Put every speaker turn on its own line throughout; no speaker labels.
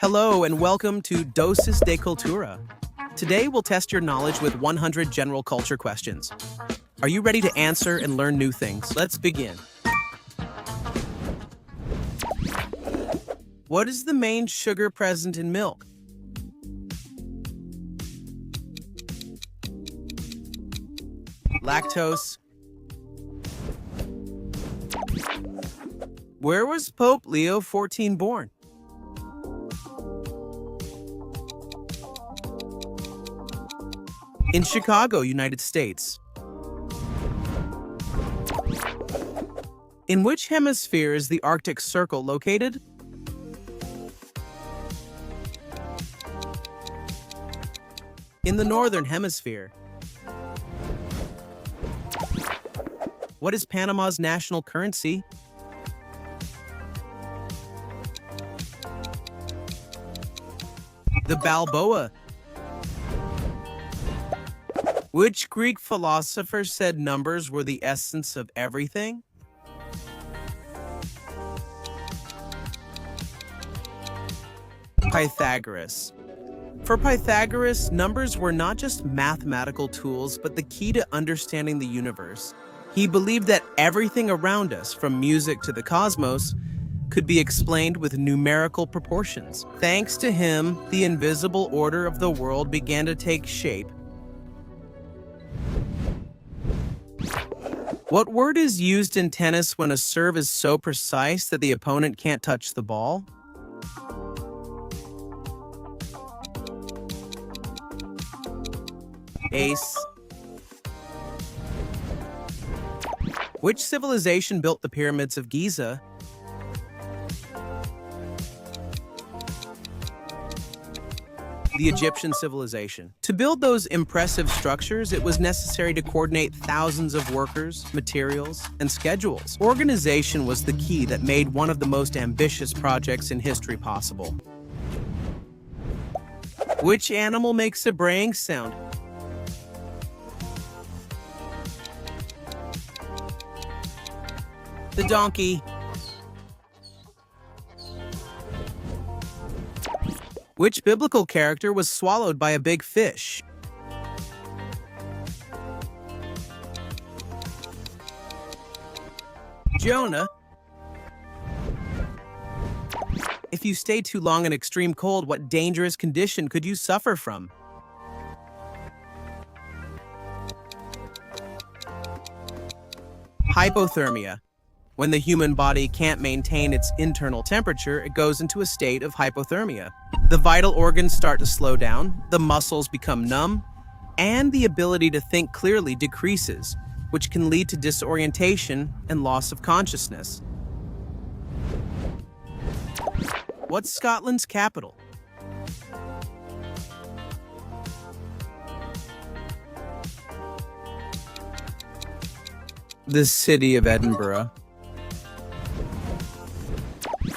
Hello and welcome to Dosis de Cultura. Today we'll test your knowledge with 100 general culture questions. Are you ready to answer and learn new things? Let's begin. What is the main sugar present in milk? Lactose. Where was Pope Leo XIV born? In Chicago, United States. In which hemisphere is the Arctic Circle located? In the Northern Hemisphere. What is Panama's national currency? The Balboa. Which Greek philosopher said numbers were the essence of everything? Pythagoras. For Pythagoras, numbers were not just mathematical tools, but the key to understanding the universe. He believed that everything around us, from music to the cosmos, could be explained with numerical proportions. Thanks to him, the invisible order of the world began to take shape. What word is used in tennis when a serve is so precise that the opponent can't touch the ball? Ace. Which civilization built the pyramids of Giza? The Egyptian civilization. To build those impressive structures, it was necessary to coordinate thousands of workers, materials, and schedules. Organization was the key that made one of the most ambitious projects in history possible. Which animal makes a braying sound? The donkey. Which biblical character was swallowed by a big fish? Jonah. If you stay too long in extreme cold, what dangerous condition could you suffer from? Hypothermia. When the human body can't maintain its internal temperature, it goes into a state of hypothermia. The vital organs start to slow down, the muscles become numb, and the ability to think clearly decreases, which can lead to disorientation and loss of consciousness. What's Scotland's capital? The city of Edinburgh.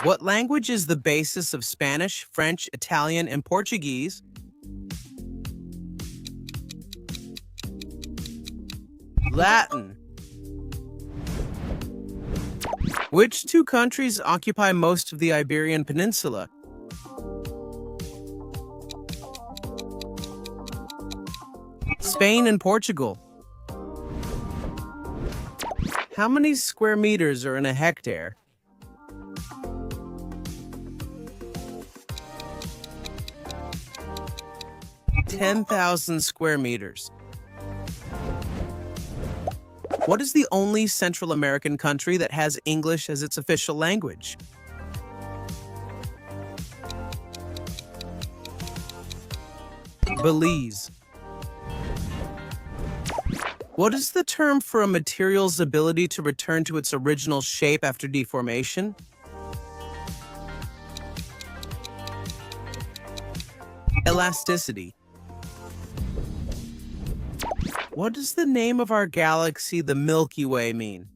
What language is the basis of Spanish, French, Italian, and Portuguese? Latin. Which two countries occupy most of the Iberian Peninsula? Spain and Portugal. How many square meters are in a hectare? 10,000 square meters. What is the only Central American country that has English as its official language? Belize. What is the term for a material's ability to return to its original shape after deformation? Elasticity. What does the name of our galaxy, the Milky Way, mean?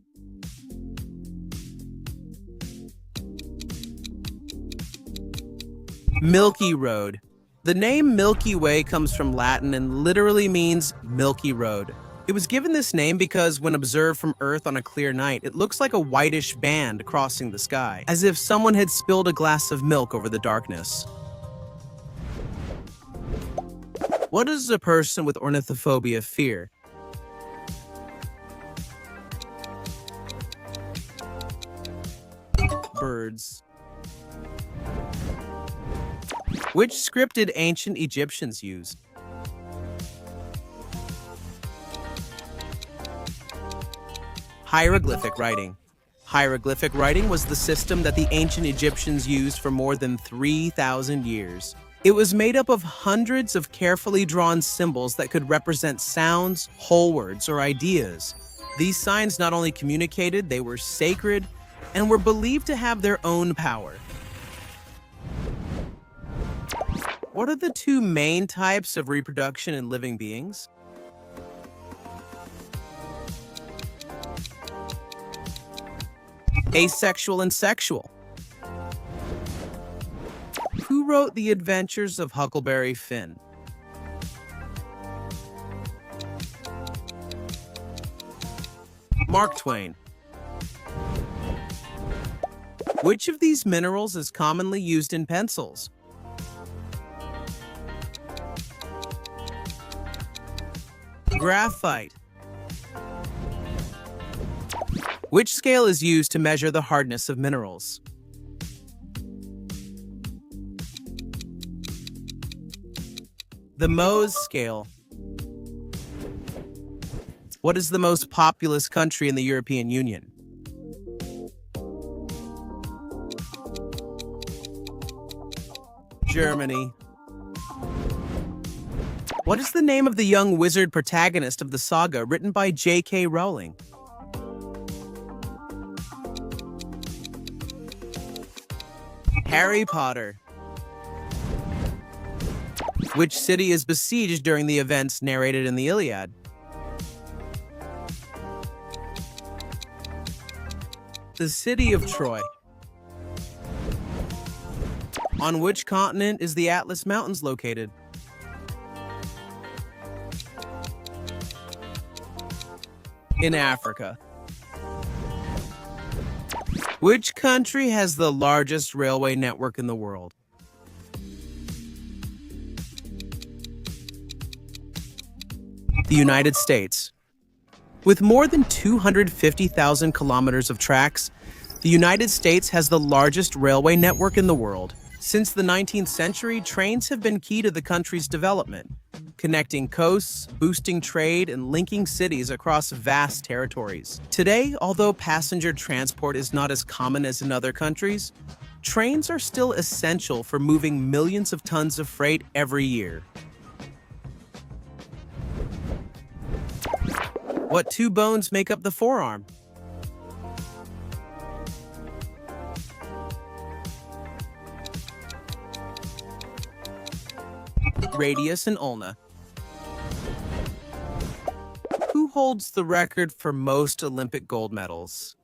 Milky Road. The name Milky Way comes from Latin and literally means Milky Road. It was given this name because when observed from Earth on a clear night, it looks like a whitish band crossing the sky, as if someone had spilled a glass of milk over the darkness. What does a person with ornithophobia fear? Birds. Which script did ancient Egyptians use? Hieroglyphic writing. Hieroglyphic writing was the system that the ancient Egyptians used for more than 3,000 years. It was made up of hundreds of carefully drawn symbols that could represent sounds, whole words, or ideas. These signs not only communicated, they were sacred and were believed to have their own power. What are the two main types of reproduction in living beings? Asexual and sexual. Who wrote The Adventures of Huckleberry Finn? Mark Twain. Which of these minerals is commonly used in pencils? Graphite. Which scale is used to measure the hardness of minerals? The Mohs scale. What is the most populous country in the European Union? Germany. What is the name of the young wizard protagonist of the saga written by J.K. Rowling? Harry Potter. Which city is besieged during the events narrated in the Iliad? The city of Troy. On which continent is the Atlas Mountains located? In Africa. Which country has the largest railway network in the world? The United States. With more than 250,000 kilometers of tracks, the United States has the largest railway network in the world. Since the 19th century, trains have been key to the country's development, connecting coasts, boosting trade, and linking cities across vast territories. Today, although passenger transport is not as common as in other countries, trains are still essential for moving millions of tons of freight every year. What two bones make up the forearm? Radius and ulna. Who holds the record for most Olympic gold medals?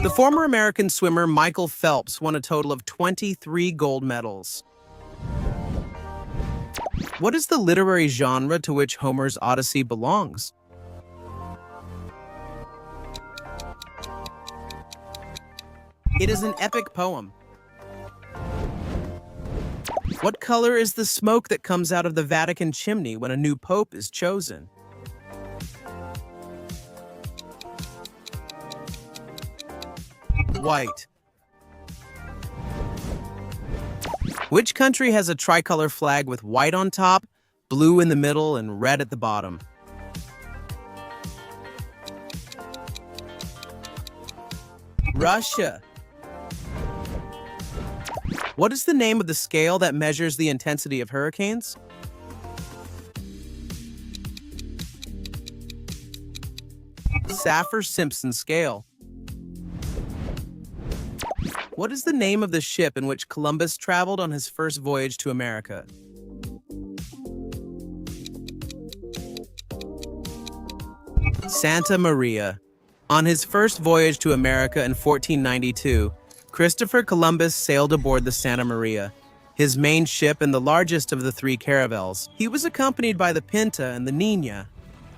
The former American swimmer Michael Phelps won a total of 23 gold medals. What is the literary genre to which Homer's Odyssey belongs? It is an epic poem. What color is the smoke that comes out of the Vatican chimney when a new pope is chosen? White. Which country has a tricolor flag with white on top, blue in the middle, and red at the bottom? Russia. What is the name of the scale that measures the intensity of hurricanes? Saffir-Simpson scale. What is the name of the ship in which Columbus traveled on his first voyage to America? Santa Maria. On his first voyage to America in 1492, Christopher Columbus sailed aboard the Santa Maria, his main ship and the largest of the three caravels. He was accompanied by the Pinta and the Nina,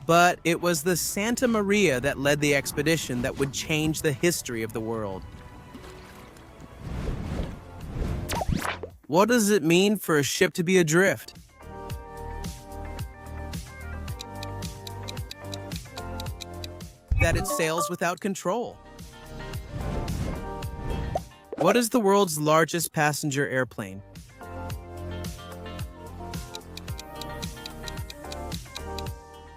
but it was the Santa Maria that led the expedition that would change the history of the world. What does it mean for a ship to be adrift? That it sails without control. What is the world's largest passenger airplane?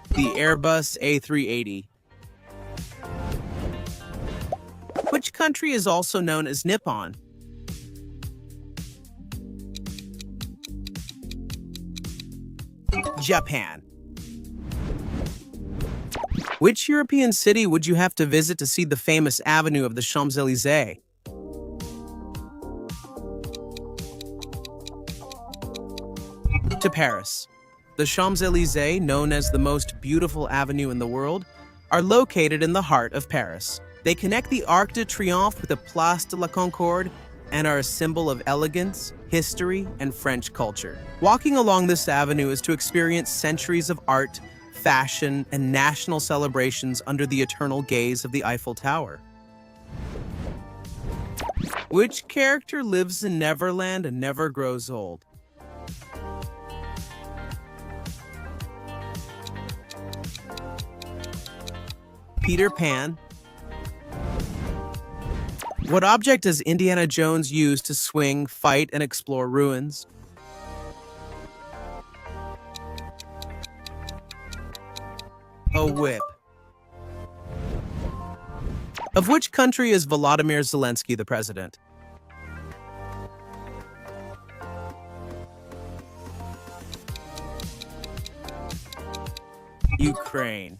The Airbus A380. Which country is also known as Nippon? Japan. Which European city would you have to visit to see the famous Avenue of the Champs-Élysées? To Paris. The Champs-Élysées, known as the most beautiful avenue in the world, are located in the heart of Paris. They connect the Arc de Triomphe with the Place de la Concorde and are a symbol of elegance, history, and French culture. Walking along this avenue is to experience centuries of art, fashion, and national celebrations under the eternal gaze of the Eiffel Tower. Which character lives in Neverland and never grows old? Peter Pan. What object does Indiana Jones use to swing, fight, and explore ruins? A whip. Of which country is Volodymyr Zelensky the president? Ukraine.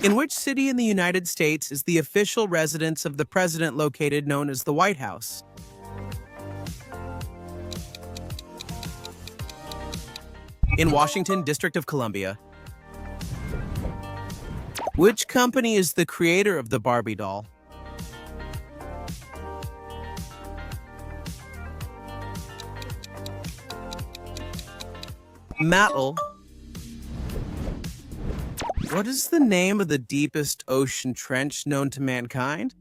In which city in the United States is the official residence of the president located known as the White House? In Washington, District of Columbia. Which company is the creator of the Barbie doll? Mattel. What is the name of the deepest ocean trench known to mankind?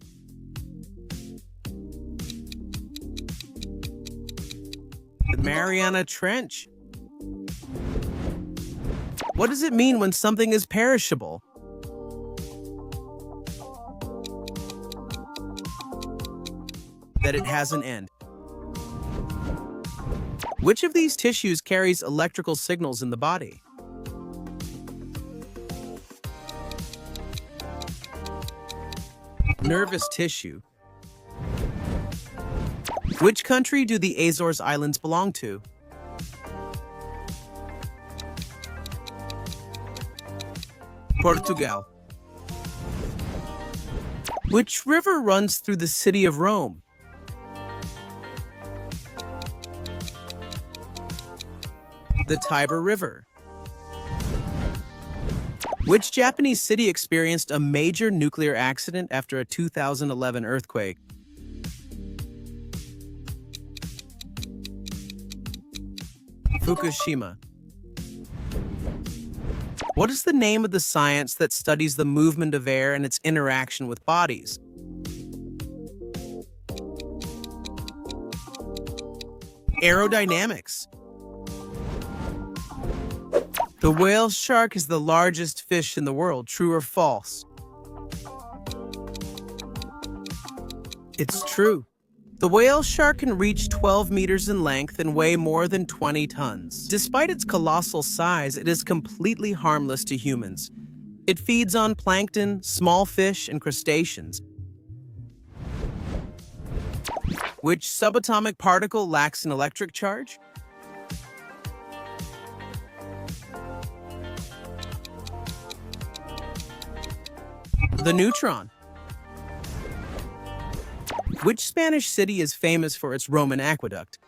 The Mariana Trench. What does it mean when something is perishable? That it has an end. Which of these tissues carries electrical signals in the body? Nervous tissue. Which country do the Azores Islands belong to? Portugal. Which river runs through the city of Rome? The Tiber River. Which Japanese city experienced a major nuclear accident after a 2011 earthquake? Fukushima. What is the name of the science that studies the movement of air and its interaction with bodies? Aerodynamics. The whale shark is the largest fish in the world, true or false? It's true. The whale shark can reach 12 meters in length and weigh more than 20 tons. Despite its colossal size, it is completely harmless to humans. It feeds on plankton, small fish, and crustaceans. Which subatomic particle lacks an electric charge? The neutron. Which Spanish city is famous for its Roman aqueduct?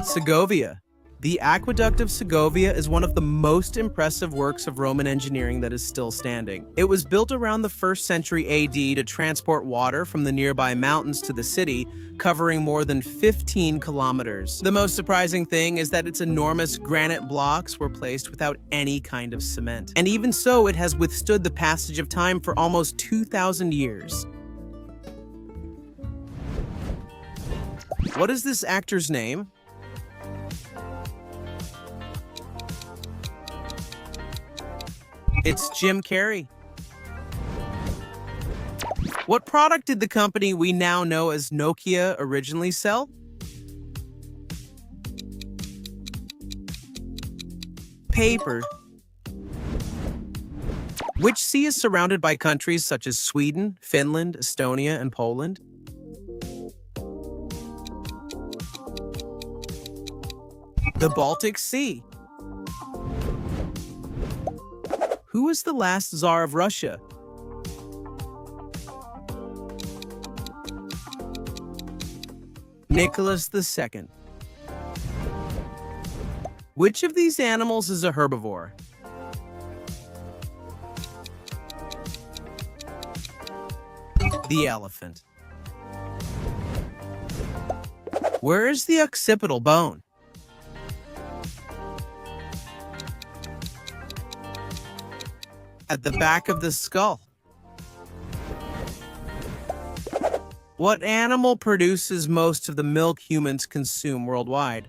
Segovia. The Aqueduct of Segovia is one of the most impressive works of Roman engineering that is still standing. It was built around the 1st century AD to transport water from the nearby mountains to the city, covering more than 15 kilometers. The most surprising thing is that its enormous granite blocks were placed without any kind of cement. And even so, it has withstood the passage of time for almost 2,000 years. What is this actor's name? It's Jim Carrey. What product did the company we now know as Nokia originally sell? Paper. Which sea is surrounded by countries such as Sweden, Finland, Estonia, and Poland? The Baltic Sea. Who was the last Tsar of Russia? Nicholas II. Which of these animals is a herbivore? The elephant. Where is the occipital bone? At the back of the skull. What animal produces most of the milk humans consume worldwide?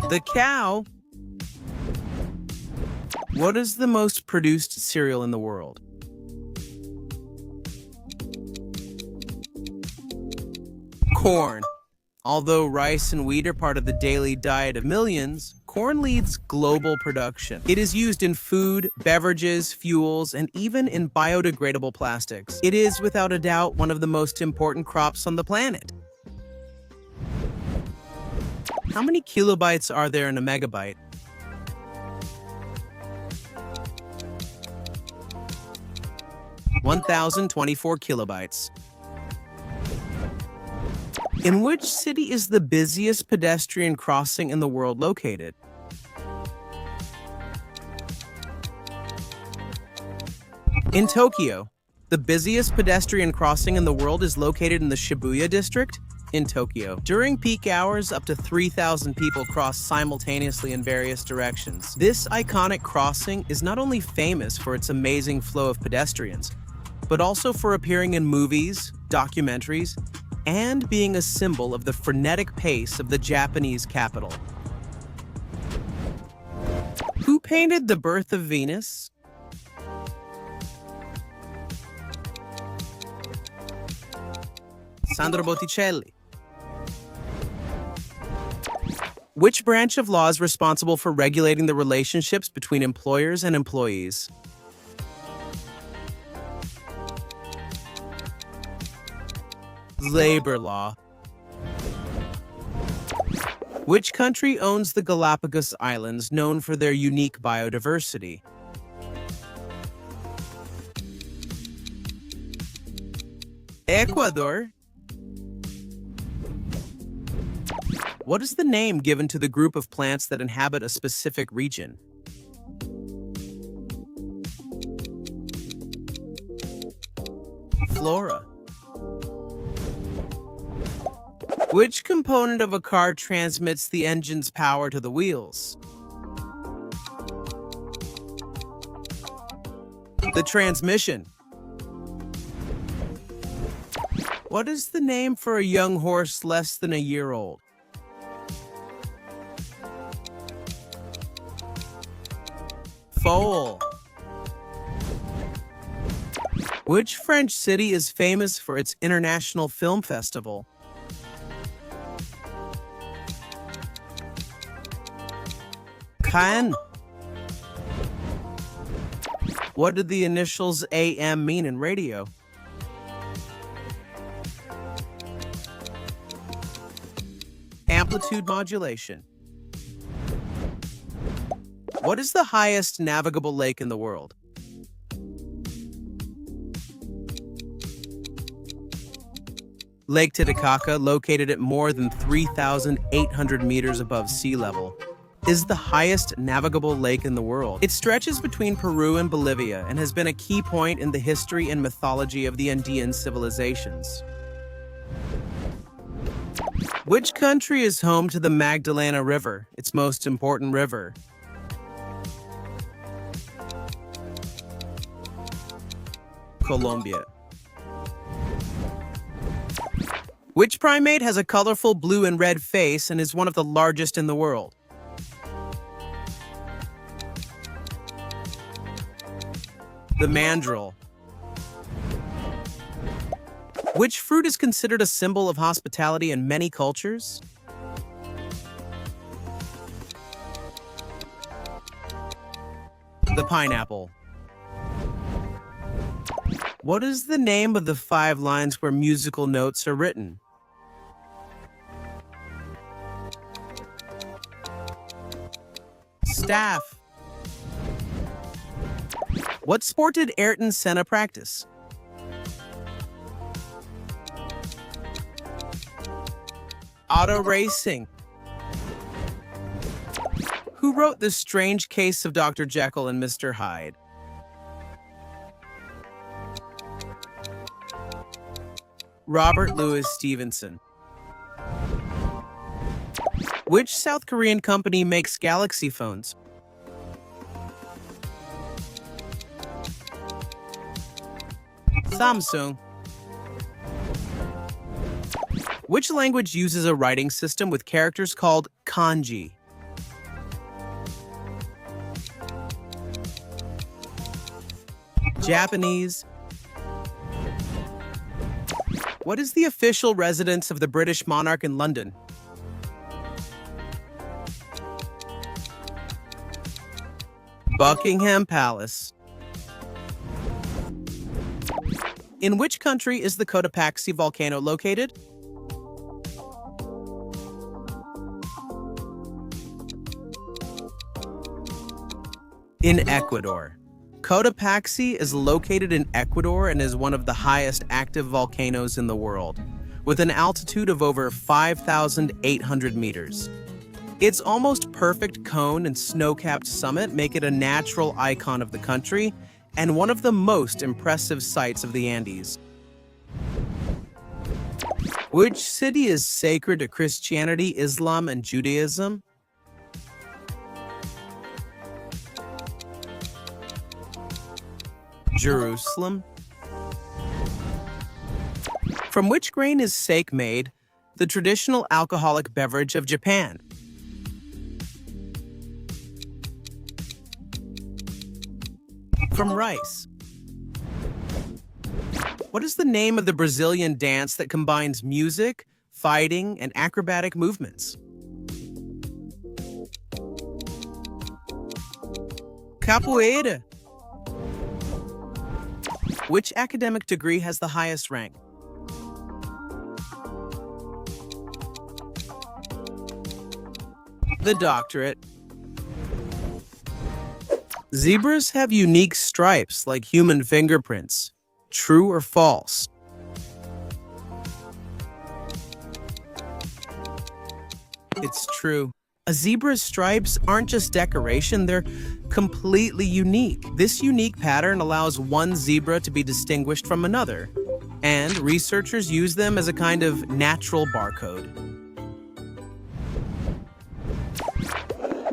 The cow. What is the most produced cereal in the world? Corn. Although rice and wheat are part of the daily diet of millions, corn leads global production. It is used in food, beverages, fuels, and even in biodegradable plastics. It is, without a doubt, one of the most important crops on the planet. How many kilobytes are there in a megabyte? (1,024 kilobytes). In which city is the busiest pedestrian crossing in the world located? In Tokyo. The busiest pedestrian crossing in the world is located in the Shibuya district in Tokyo. During peak hours, up to 3,000 people cross simultaneously in various directions. This iconic crossing is not only famous for its amazing flow of pedestrians, but also for appearing in movies, documentaries, and being a symbol of the frenetic pace of the Japanese capital. Who painted The Birth of Venus? Sandro Botticelli. Which branch of law is responsible for regulating the relationships between employers and employees? Labor law. Which country owns the Galapagos Islands, known for their unique biodiversity? Ecuador. What is the name given to the group of plants that inhabit a specific region? Flora. Which component of a car transmits the engine's power to the wheels? The transmission. What is the name for a young horse less than a year old? Foal. Which French city is famous for its international film festival? Cannes. What did the initials AM mean in radio? Amplitude modulation. What is the highest navigable lake in the world? Lake Titicaca, located at more than 3,800 meters above sea level, is the highest navigable lake in the world. It stretches between Peru and Bolivia and has been a key point in the history and mythology of the Andean civilizations. Which country is home to the Magdalena River, its most important river? Colombia. Which primate has a colorful blue and red face and is one of the largest in the world? The mandrill. Which fruit is considered a symbol of hospitality in many cultures? The pineapple. What is the name of the 5 lines where musical notes are written? Staff. What sport did Ayrton Senna practice? Auto racing. Who wrote The Strange Case of Dr. Jekyll and Mr. Hyde? Robert Louis Stevenson. Which South Korean company makes Galaxy phones? Samsung. Which language uses a writing system with characters called kanji? Japanese. What is the official residence of the British monarch in London? Buckingham Palace. In which country is the Cotopaxi volcano located? In Ecuador. Cotopaxi is located in Ecuador and is one of the highest active volcanoes in the world, with an altitude of over 5,800 meters. Its almost perfect cone and snow-capped summit make it a natural icon of the country and one of the most impressive sights of the Andes. Which city is sacred to Christianity, Islam, and Judaism? Jerusalem. From which grain is sake made, the traditional alcoholic beverage of Japan? From rice. What is the name of the Brazilian dance that combines music, fighting, and acrobatic movements? Capoeira. Which academic degree has the highest rank? The doctorate. Zebras have unique stripes like human fingerprints. True or false? It's true. A zebra's stripes aren't just decoration, they're completely unique. This unique pattern allows one zebra to be distinguished from another, and researchers use them as a kind of natural barcode.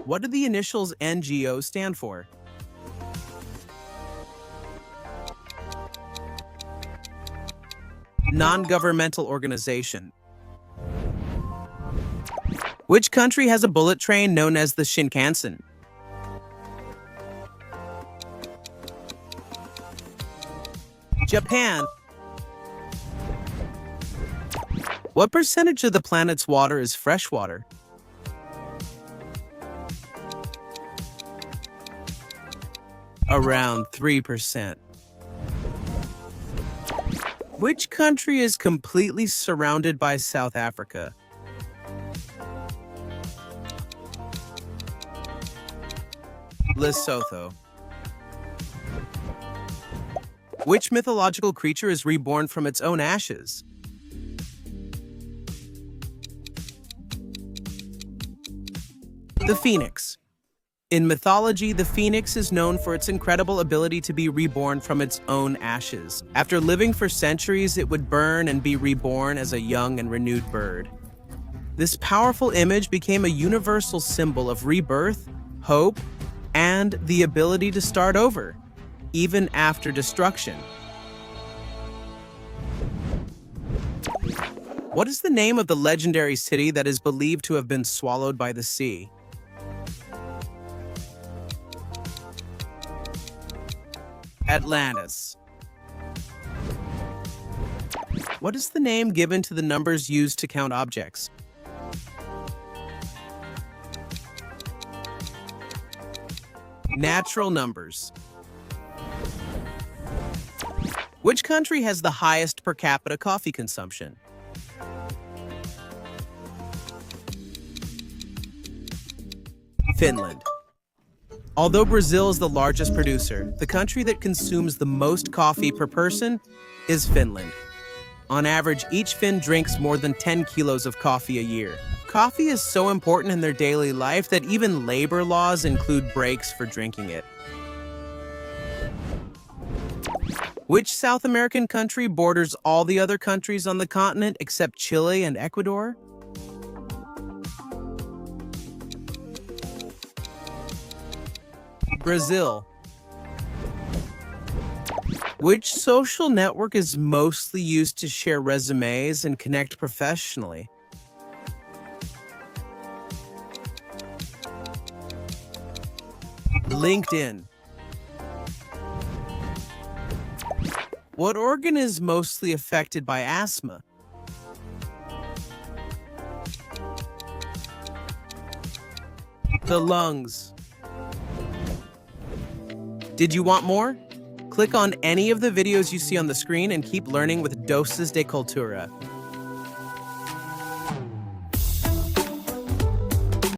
What do the initials NGO stand for? Non-governmental organization. Which country has a bullet train known as the Shinkansen? Japan. What percentage of the planet's water is freshwater? Around 3%. Which country is completely surrounded by South Africa? Lesotho. Which mythological creature is reborn from its own ashes? The phoenix. In mythology, the phoenix is known for its incredible ability to be reborn from its own ashes. After living for centuries, it would burn and be reborn as a young and renewed bird. This powerful image became a universal symbol of rebirth, hope, and the ability to start over, even after destruction. What is the name of the legendary city that is believed to have been swallowed by the sea? Atlantis. What is the name given to the numbers used to count objects? Natural numbers. Which country has the highest per capita coffee consumption? Finland. Although Brazil is the largest producer, the country that consumes the most coffee per person is Finland. On average, each Finn drinks more than 10 kilos of coffee a year. Coffee is so important in their daily life that even labor laws include breaks for drinking it. Which South American country borders all the other countries on the continent except Chile and Ecuador? Brazil. Which social network is mostly used to share resumes and connect professionally? LinkedIn. What organ is mostly affected by asthma? The lungs. Did you want more? Click on any of the videos you see on the screen and keep learning with Doses de Cultura.